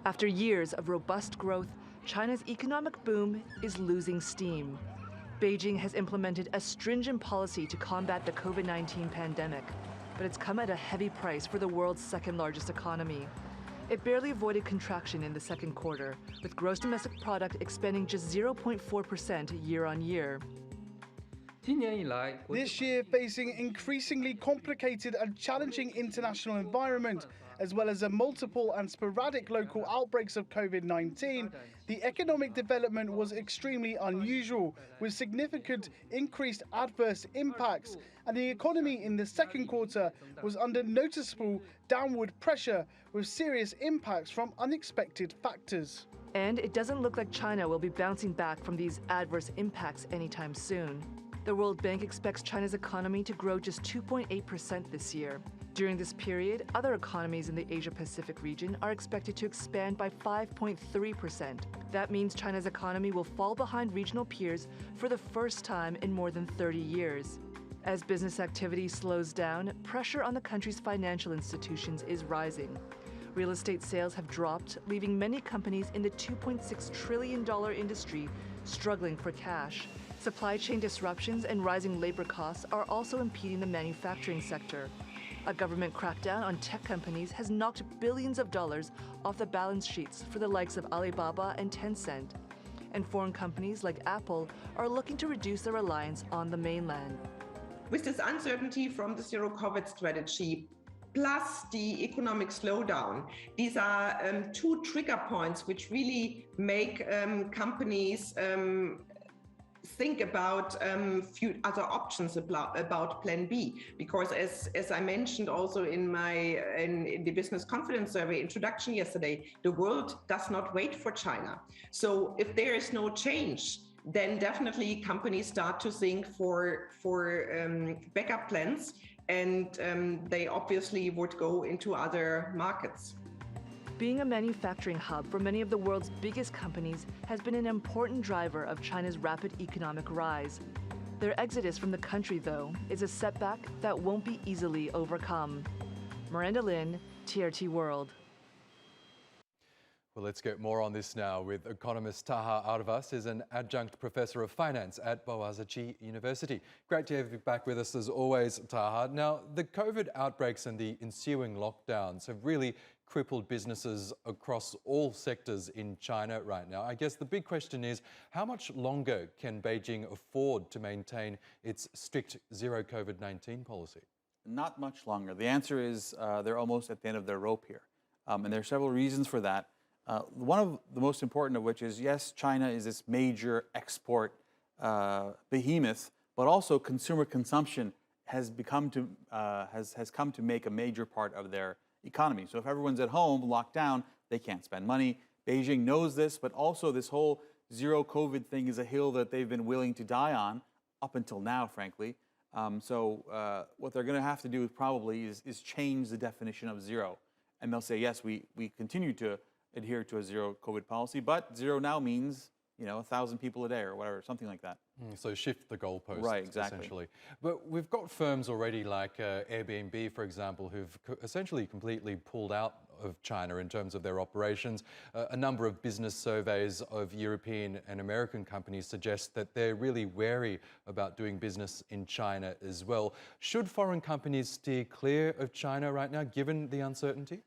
After years of robust growth, China's economic boom is losing steam. Beijing has implemented a stringent policy to combat the COVID-19 pandemic, but it's come at a heavy price for the world's second largest economy. It barely avoided contraction in the second quarter, with gross domestic product expanding just 0.4% year on year. This year, facing an increasingly complicated and challenging international environment, as well as a multiple and sporadic local outbreaks of COVID-19, the economic development was extremely unusual, with significant increased adverse impacts, and the economy in the second quarter was under noticeable downward pressure, with serious impacts from unexpected factors. And it doesn't look like China will be bouncing back from these adverse impacts anytime soon. The World Bank expects China's economy to grow just 2.8% this year. During this period, other economies in the Asia-Pacific region are expected to expand by 5.3%. That means China's economy will fall behind regional peers for the first time in more than 30 years. As business activity slows down, pressure on the country's financial institutions is rising. Real estate sales have dropped, leaving many companies in the $2.6 trillion industry struggling for cash. Supply chain disruptions and rising labor costs are also impeding the manufacturing sector. A government crackdown on tech companies has knocked billions of dollars off the balance sheets for the likes of Alibaba and Tencent. And foreign companies like Apple are looking to reduce their reliance on the mainland. With this uncertainty from the zero-COVID strategy, plus the economic slowdown, these are two trigger points which really make companies think about few other options about Plan B, because as I mentioned also in the business confidence survey introduction yesterday, the world does not wait for China. So if there is no change, then definitely companies start to think for backup plans, and they obviously would go into other markets. Being a manufacturing hub for many of the world's biggest companies has been an important driver of China's rapid economic rise. Their exodus from the country, though, is a setback that won't be easily overcome. Miranda Lin, TRT World. Well, let's get more on this now with economist Taha Arvas, who's an adjunct professor of finance at Boğaziçi University. Great to have you back with us as always, Taha. Now, the COVID outbreaks and the ensuing lockdowns have really crippled businesses across all sectors in China right now. I guess the big question is, how much longer can Beijing afford to maintain its strict zero COVID-19 policy? Not much longer. The answer is they're almost at the end of their rope here. And there are several reasons for that. One of the most important of which is, yes, China is this major export behemoth, but also consumer consumption has come to make a major part of their economy. So if everyone's at home, locked down, they can't spend money. Beijing knows this, but also this whole zero COVID thing is a hill that they've been willing to die on up until now, frankly. So what they're going to have to do probably is change the definition of zero. And they'll say, yes, we continue to adhere to a zero COVID policy, but zero now means, 1,000 people a day or whatever, something like that. So shift the goalposts, right, exactly. Essentially. But we've got firms already like Airbnb, for example, who've essentially completely pulled out of China in terms of their operations. A number of business surveys of European and American companies suggest that they're really wary about doing business in China as well. Should foreign companies steer clear of China right now, given the uncertainty?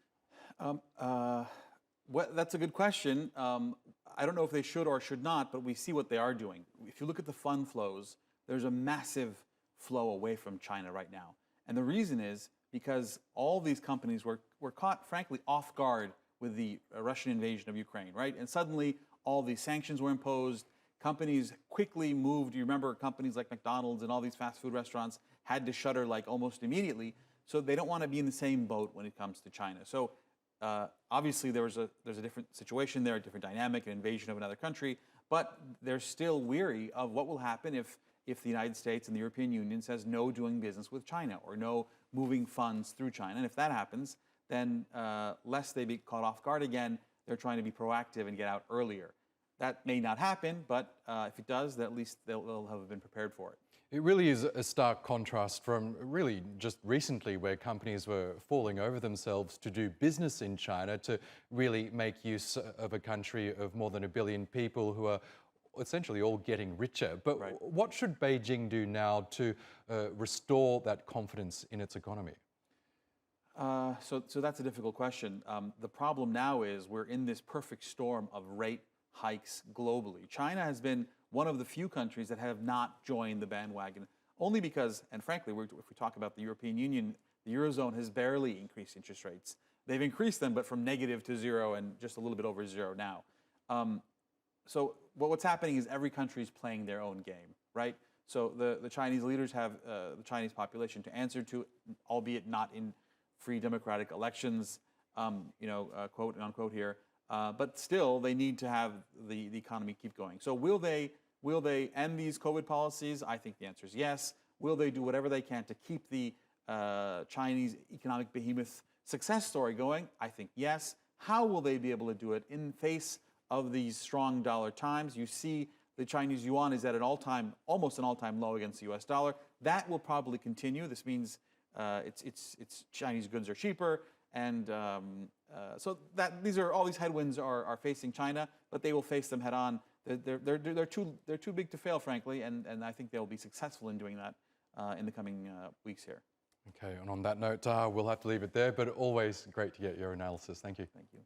Well, that's a good question. I don't know if they should or should not, but we see what they are doing. If you look at the fund flows, there's a massive flow away from China right now. And the reason is because all these companies were caught, frankly, off guard with the Russian invasion of Ukraine, right? And suddenly all these sanctions were imposed. Companies quickly moved. You remember companies like McDonald's and all these fast food restaurants had to shutter like almost immediately. So they don't want to be in the same boat when it comes to China. So obviously there's a different situation there, a different dynamic, an invasion of another country, but they're still weary of what will happen if the United States and the European Union says no doing business with China or no moving funds through China. And if that happens, then lest they be caught off guard again, they're trying to be proactive and get out earlier. That may not happen, but if it does, then at least they'll have been prepared for it. It really is a stark contrast from really just recently, where companies were falling over themselves to do business in China, to really make use of a country of more than 1 billion people who are essentially all getting richer. But Right. what should Beijing do now to restore that confidence in its economy? So that's a difficult question. The problem now is we're in this perfect storm of rate hikes globally. China has been one of the few countries that have not joined the bandwagon, only because, and frankly, if we talk about the European Union, the Eurozone has barely increased interest rates. They've increased them, but from negative to zero and just a little bit over zero now. So what's happening is every country is playing their own game, right? So the Chinese leaders have the Chinese population to answer to, albeit not in free democratic elections, quote unquote here. But still, they need to have the economy keep going. So will they end these COVID policies? I think the answer is yes. Will they do whatever they can to keep the Chinese economic behemoth success story going? I think yes. How will they be able to do it in face of these strong dollar times? You see the Chinese yuan is at almost an all-time low against the US dollar. That will probably continue. This means it's Chinese goods are cheaper. And so all these headwinds are facing China, but they will face them head on. They're too big to fail, frankly, and I think they'll be successful in doing that in the coming weeks here. Okay, and on that note, we'll have to leave it there, but always great to get your analysis. Thank you. Thank you.